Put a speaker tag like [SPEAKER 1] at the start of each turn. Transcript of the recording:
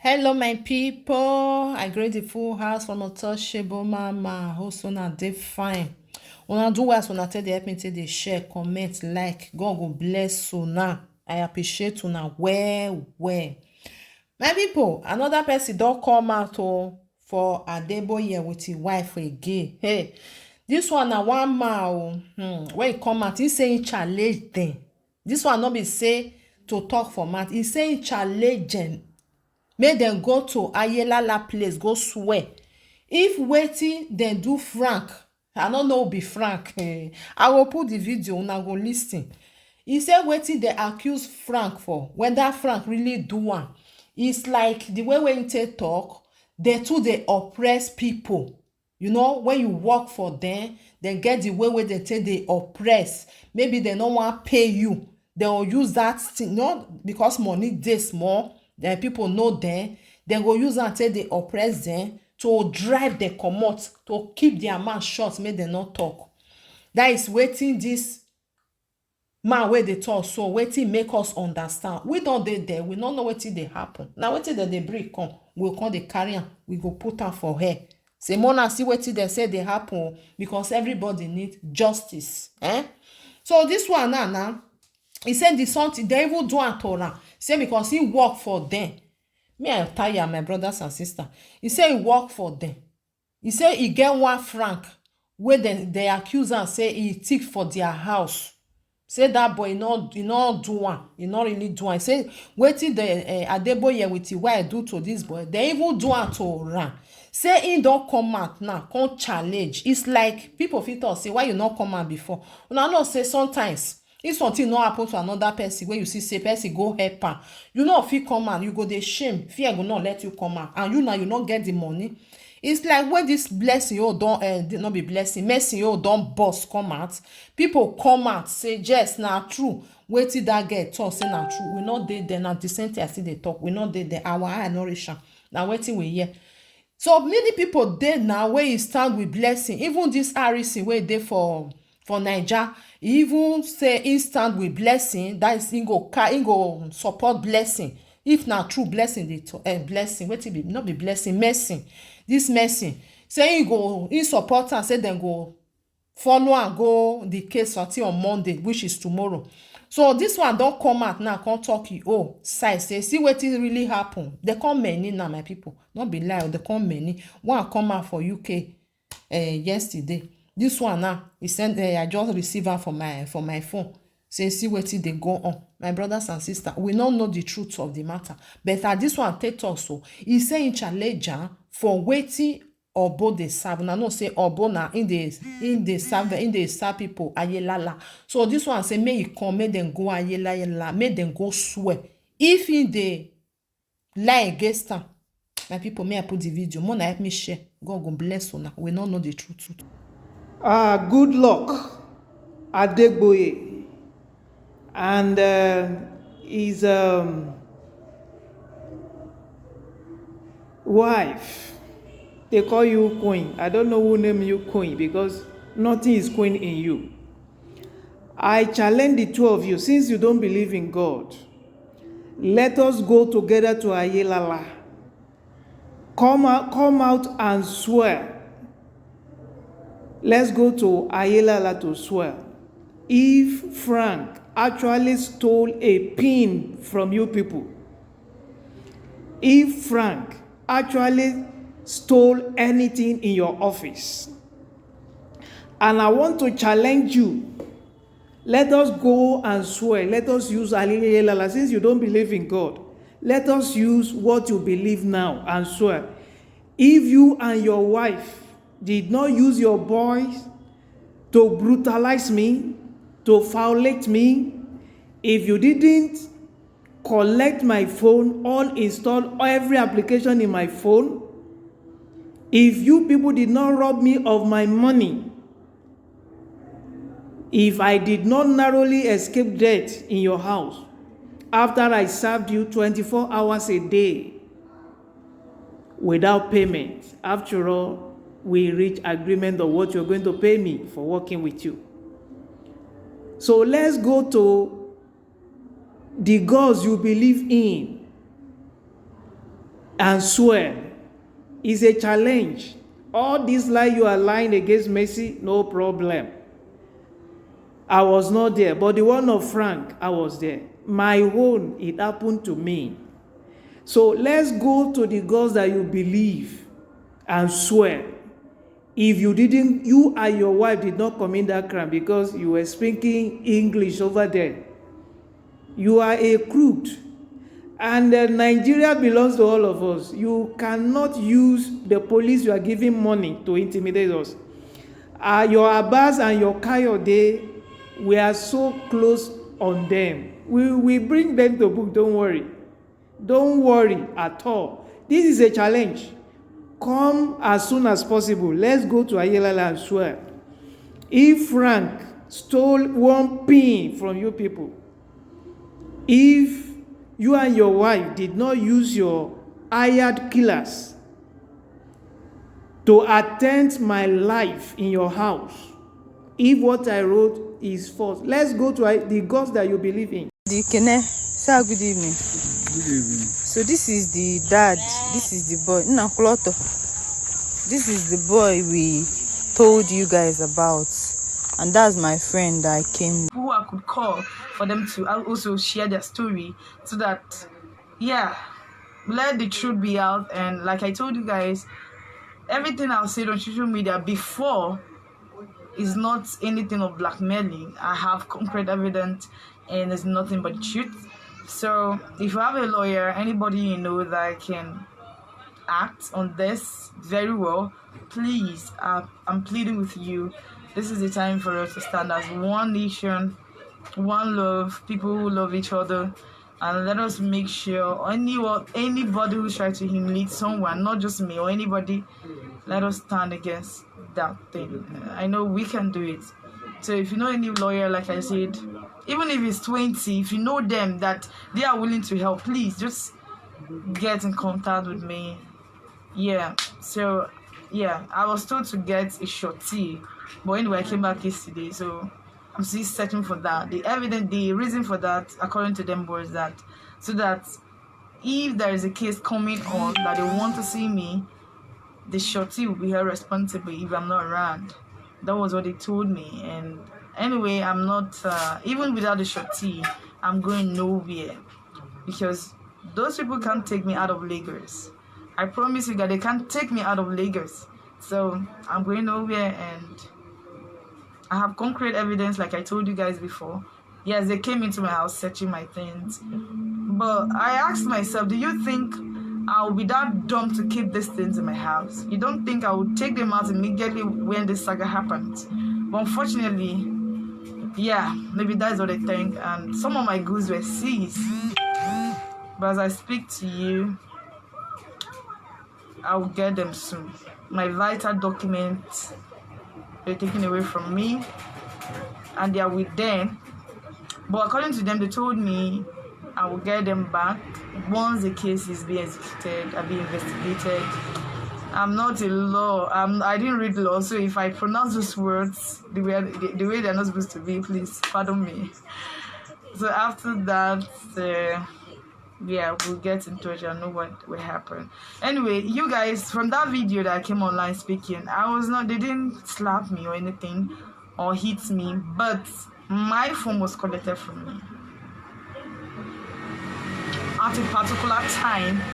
[SPEAKER 1] Hello, my people. I greet the full house from untouchable mama. Host una dey fine. Una do well, so una tell dey help me take dey share, comment, like. God go bless una. I appreciate una well, well. My people, another person don come out for Adegboye with him wife again. Hey, this one na one man when he come out, he say he challenge them. This one no be say to talk for mouth. He say he challenge them. Make dem go to Ayelala place go swear if wetin dem do Frank. I no know who be Frank. I go put the video, una go lis ten. E say wetin dem accuse Frank for, whether Frank really do am. It's like the way im take talk, dem too dey oppress people. You know, when you work for dem, dem get the way wey dem take dey oppress. Maybe dem no wan pay you, dem go use that thing, not because money dey small. Then people know dem go use am take dey oppress dem, to drive dem comot, to keep their mouth shut make dem no talk. That is wetin this man wey dey talk so, wetin make us understand. We don dey there, we no know wetin dey happen. Na wetin dem dey bring come, we go come dey carry am, we go put am for hair. Say more na see wetin dem say dey happen, because everybody need justice. So this one now, he said the something they even do am to am. Say because he work for them. Me, I tire my brothers and sisters. He say he work for them. He say he get one franc wey they accuse am say he thief for their house. Say that boy he no do am. He no really do am. He say wetin the Adegboye with him wife do to this boy, they even do am to am. Say he don come out now, come challenge. It's like people fit talk say why you no come out before. Una know say sometimes if something no happen to another person wey you see say person go help am, you no fit come out, you go dey shame, fear go not let you come out, and you now you no get the money. It's like when this blessing you don not be blessing, mercy you don burst come out, people come out say yes na true wetin that girl talk say na true. We no dey there, na the same thing I still dey talk. We no dey there, our eye no reach am. Na wetin we hear. So many people dey now wey e stand with blessing. Even this RC wey dey for Naija, he even say he stand with blessing. That is, he go support blessing. If na true blessing, blessing wetin be not be blessing, mercy. This mercy say he support am, say dem go follow am go the case until on Monday, which is tomorrow. So this one don come out now, come talk side say see wetin really happen. They come many now, my people, not be lie. They come many. One come out for UK yesterday. This one now, he send I just receive am for my phone. Say see wetin dey go on. My brothers and sisters, we no know the truth of the matter, but as this one take talk so, he say in challenge am for wetin Obo dey serve. Una know say Obo na in dey serve people Ayelala. So this one say make he come, make dem go Ayelala, make dem go swear if he dey lie against am. My people, may I put the video, more na help me share. God go bless una. We no know the truth.
[SPEAKER 2] Goodluck, Adegboye, and his wife. They call you queen. I don't know who named you queen, because nothing is queen in you. I challenge the two of you, since you don't believe in God, let us go together to Ayelala. Come out and swear. Let's go to Ayelala to swear. If Frank actually stole a pin from you people, if Frank actually stole anything in your office, and I want to challenge you, let us go and swear. Let us use Ayelala. Since you don't believe in God, let us use what you believe now and swear. If you and your wife did not use your boys to brutalize me, to violate me, if you didn't collect my phone, uninstall every application in my phone, if you people did not rob me of my money, if I did not narrowly escape death in your house after I served you 24 hours a day without payment, after all, we reach agreement of what you're going to pay me for working with you. So let's go to the gods you believe in and swear. It's a challenge. All this lie you are lying against Mercy, no problem. I was not there, but the one of Frank, I was there. My own, it happened to me. So let's go to the gods that you believe and swear. If you didn't, you and your wife did not commit that crime because you were speaking English over there, you are a crook. And Nigeria belongs to all of us. You cannot use the police you are giving money to intimidate us. Your Abbas and your Kayode, we are so close on them. We bring them to book, don't worry. Don't worry at all. This is a challenge. Come as soon as possible. Let's go to Ayelala and swear. If Frank stole 1 pin from you people, if you and your wife did not use your hired killers to attend my life in your house, if what I wrote is false, let's go to the gods that you believe in.
[SPEAKER 3] Sir, good evening.
[SPEAKER 4] Good evening.
[SPEAKER 3] So this is the dad, this is the boy. Nakloto. This is the boy we told you guys about. And that's my friend that came.
[SPEAKER 5] Who I could call for them to also share their story so that, yeah, let the truth be out. And like I told you guys, everything I've said on social media before is not anything of blackmailing. I have concrete evidence and it's nothing but truth. So if you have a lawyer, anybody you know that can act on this very well, please, I'm pleading with you. This is the time for us to stand as one nation, one love, people who love each other, and let us make sure anybody who tries to humiliate someone, not just me or anybody, let us stand against that thing. I know we can do it. So if you know any lawyer, like I said, even if it's 20, if you know them that they are willing to help, please just get in contact with me. Yeah, so yeah, I was told to get a shorty, but anyway, I came back yesterday, so I'm still searching for that. The reason for that, according to them, was that so that if there is a case coming on that they want to see me, the shorty will be held responsible if I'm not around. That was what they told me. And anyway, I'm not, even without the shorty, I'm going nowhere. Because those people can't take me out of Lagos. I promise you that they can't take me out of Lagos. So I'm going nowhere, and I have concrete evidence like I told you guys before. Yes, they came into my house searching my things. But I asked myself, do you think I'll be that dumb to keep these things in my house? You don't think I would take them out immediately when this saga happened? But unfortunately, yeah, maybe that's what they think. And some of my goods were seized. But as I speak to you, I will get them soon. My vital documents were taken away from me, and they are with them. But according to them, they told me I will get them back once the case is being executed and being investigated. I'm not a law. I didn't read law, so if I pronounce those words the way they're not supposed to be, please pardon me. So after that, yeah, we'll get in touch and know what will happen. Anyway, you guys, from that video that I came online speaking, they didn't slap me or anything or hit me, but my phone was collected from me at a particular time.